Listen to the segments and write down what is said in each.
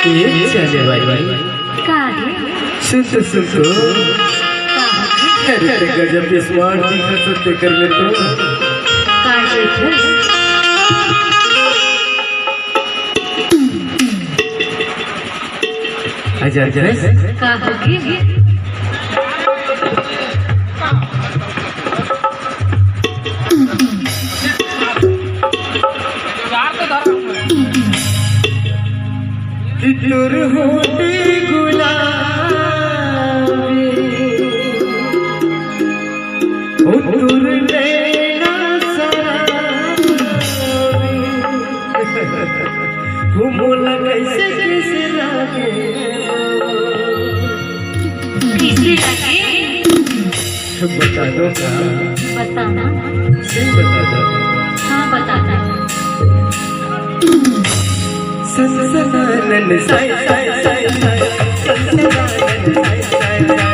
ये चले भाई सुन तो अरे गजब स्मार्ट दिखत ते कर ले तो आजा का होगी तुर होते गुलाबी ओ तुर नैना सराबी घूमोला कैसे कैसे लागे बता दो क्या बताना सही बता दो हाँ बताना सनसनानन साई साई साई साई सनसनानन साई साई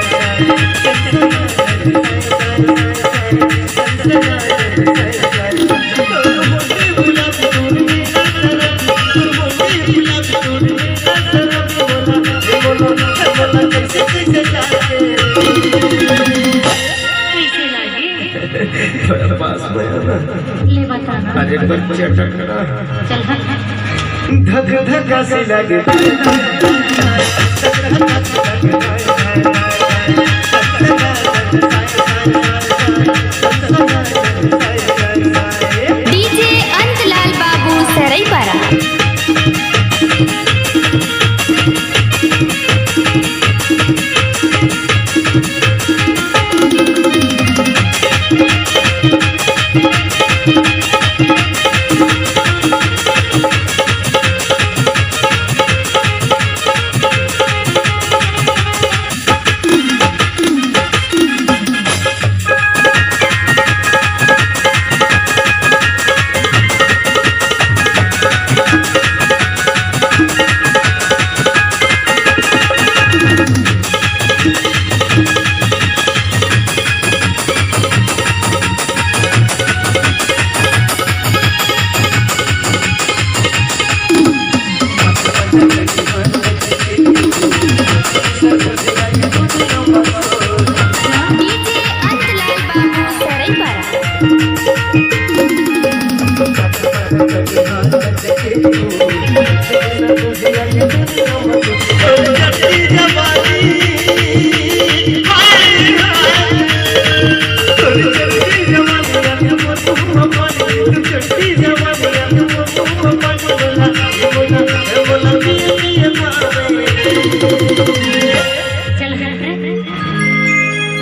ले बताना अरे बच्चे टकरा चल धक धक से लगे डीजे अंतलाल बाबू सरईपारा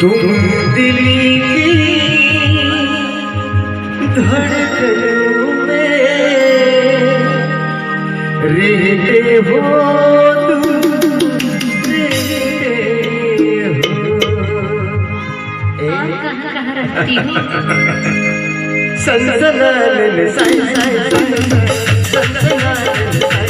तुम दिल की धड़कनों में रहते हो कहाँ रहती हूँ सनसनानन साई साई साई सनसनानन